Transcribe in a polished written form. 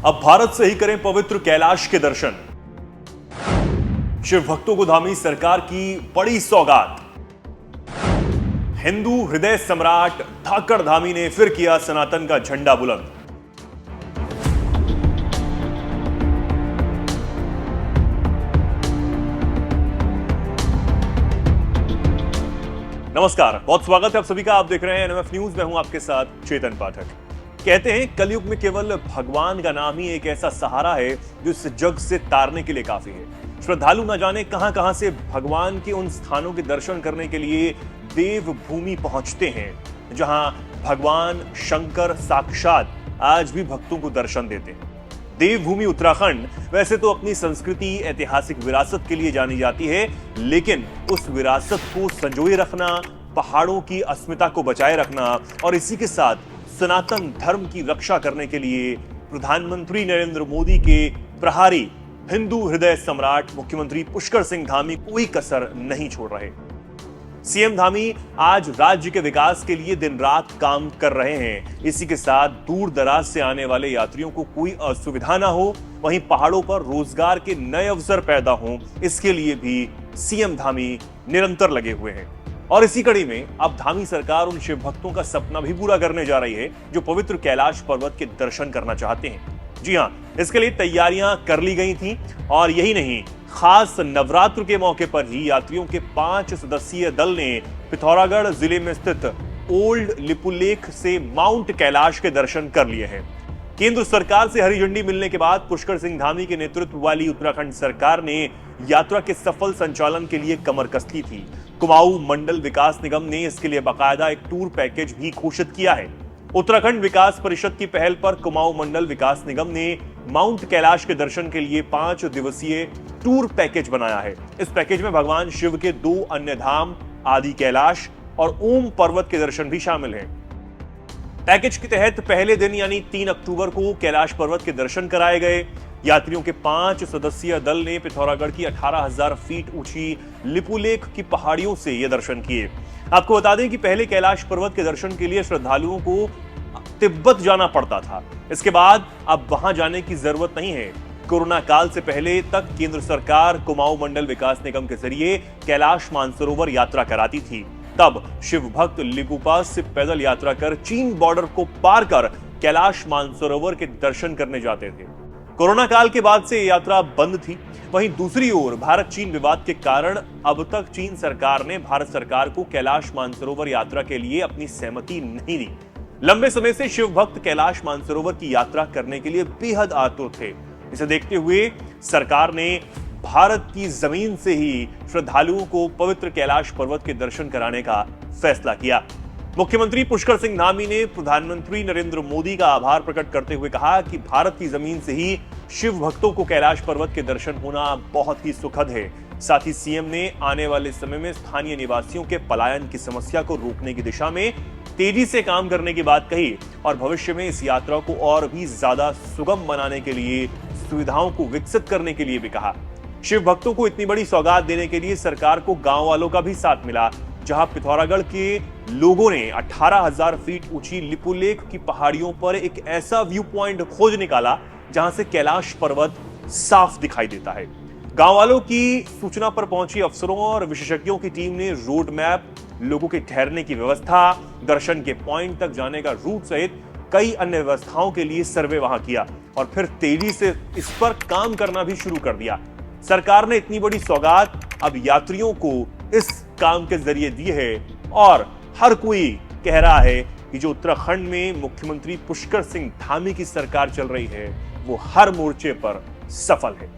अब भारत से ही करें पवित्र कैलाश के दर्शन। शिव भक्तों को धामी सरकार की बड़ी सौगात। हिंदू हृदय सम्राट धाकड़ धामी ने फिर किया सनातन का झंडा बुलंद। नमस्कार, बहुत स्वागत है आप सभी का। आप देख रहे हैं एनएमएफ न्यूज। मैं हूं आपके साथ चेतन पाठक। कहते हैं कलयुग में केवल भगवान का नाम ही एक ऐसा सहारा है जो इस जग से तारने के लिए काफी है। श्रद्धालु न जाने कहां से भगवान के उन स्थानों के दर्शन करने के लिए देव भूमि पहुंचते हैं जहां भगवान शंकर साक्षात आज भी भक्तों को दर्शन देते हैं। देवभूमि उत्तराखंड वैसे तो अपनी संस्कृति, ऐतिहासिक विरासत के लिए जानी जाती है, लेकिन उस विरासत को संजोए रखना, पहाड़ों की अस्मिता को बचाए रखना और इसी के साथ सनातन धर्म की रक्षा करने के लिए प्रधानमंत्री नरेंद्र मोदी के प्रहारी हिंदू हृदय सम्राट मुख्यमंत्री पुष्कर सिंह धामी कोई कसर नहीं छोड़ रहे। सीएम धामी आज राज्य के विकास के लिए दिन रात काम कर रहे हैं। इसी के साथ दूर दराज से आने वाले यात्रियों को कोई असुविधा ना हो, वहीं पहाड़ों पर रोजगार के नए अवसर पैदा हों, इसके लिए भी सीएम धामी निरंतर लगे हुए हैं। और इसी कड़ी में अब धामी सरकार उन शिव भक्तों का सपना भी पूरा करने जा रही है जो पवित्र कैलाश पर्वत के दर्शन करना चाहते हैं। जी हां, इसके लिए तैयारियां कर ली गई थी और यही नहीं, खास नवरात्र के मौके पर ही यात्रियों के 5 सदस्यीय दल ने पिथौरागढ़ जिले में स्थित ओल्ड लिपुलेख से माउंट कैलाश के दर्शन कर लिए हैं। केंद्र सरकार से हरी झंडी मिलने के बाद पुष्कर सिंह धामी के नेतृत्व वाली उत्तराखंड सरकार ने यात्रा के सफल संचालन के लिए कमर कस ली थी। कुमाऊं मंडल विकास निगम ने इसके लिए बाकायदा एक टूर पैकेज भी घोषित किया है। उत्तराखंड विकास परिषद की पहल पर कुमाऊं मंडल विकास निगम ने माउंट कैलाश के दर्शन के लिए 5 दिवसीय टूर पैकेज बनाया है। इस पैकेज में भगवान शिव के 2 अन्य धाम आदि कैलाश और ओम पर्वत के दर्शन भी शामिल हैं। पैकेज के तहत पहले दिन यानी 3 अक्टूबर को कैलाश पर्वत के दर्शन कराए गए। यात्रियों के 5 सदस्यीय दल ने पिथौरागढ़ की 18,000 फीट ऊंची लिपुलेख की पहाड़ियों से ये दर्शन किए। आपको बता दें कि पहले कैलाश पर्वत के दर्शन के लिए श्रद्धालुओं को तिब्बत जाना पड़ता था। इसके बाद अब वहां जाने की जरूरत नहीं है। कोरोना काल से पहले तक केंद्र सरकार कुमाऊं मंडल विकास निगम के जरिए कैलाश मानसरोवर यात्रा कराती थी। तब शिव भक्त लिपू पास से पैदल यात्रा कर चीन बॉर्डर को पार कर कैलाश मानसरोवर के दर्शन करने जाते थे। कोरोना काल के बाद से यात्रा बंद थी। वहीं दूसरी ओर भारत चीन विवाद के कारण अब तक चीन सरकार ने भारत सरकार को कैलाश मानसरोवर यात्रा के लिए अपनी सहमति नहीं दी। लंबे समय से शिव भक्त कैलाश मानसरोवर की यात्रा करने के लिए बेहद आतुर थे। इसे देखते हुए सरकार ने भारत की जमीन से ही श्रद्धालुओं को पवित्र कैलाश पर्वत के दर्शन कराने का फैसला किया। मुख्यमंत्री पुष्कर सिंह धामी ने प्रधानमंत्री नरेंद्र मोदी का आभार प्रकट करते हुए कहा कि भारत की जमीन से ही शिव भक्तों को कैलाश पर्वत के दर्शन होना बहुत ही सुखद है। साथ ही सीएम ने आने वाले समय में स्थानीय निवासियों के पलायन की समस्या को रोकने की दिशा में तेजी से काम करने की बात कही और भविष्य में इस यात्रा को और भी ज्यादा सुगम बनाने के लिए सुविधाओं को विकसित करने के लिए भी कहा। शिव भक्तों को इतनी बड़ी सौगात देने के लिए सरकार को गांव वालों का भी साथ मिला, जहां पिथौरागढ़ के लोगों ने 18,000 फीट ऊंची लिपुलेख की पहाड़ियों पर एक ऐसा व्यू पॉइंट खोज निकाला जहां से कैलाश पर्वत साफ दिखाई देता है। गांव वालों की सूचना पर पहुंची अफसरों और विशेषज्ञों की टीम ने रोड मैप, लोगों के ठहरने की व्यवस्था, दर्शन के पॉइंट तक जाने का रूट सहित कई अन्य व्यवस्थाओं के लिए सर्वे वहां किया और फिर तेजी से इस पर काम करना भी शुरू कर दिया। सरकार ने इतनी बड़ी सौगात अब यात्रियों को इस काम के जरिए दी है और हर कोई कह रहा है कि जो उत्तराखंड में मुख्यमंत्री पुष्कर सिंह धामी की सरकार चल रही है वो हर मोर्चे पर सफल है।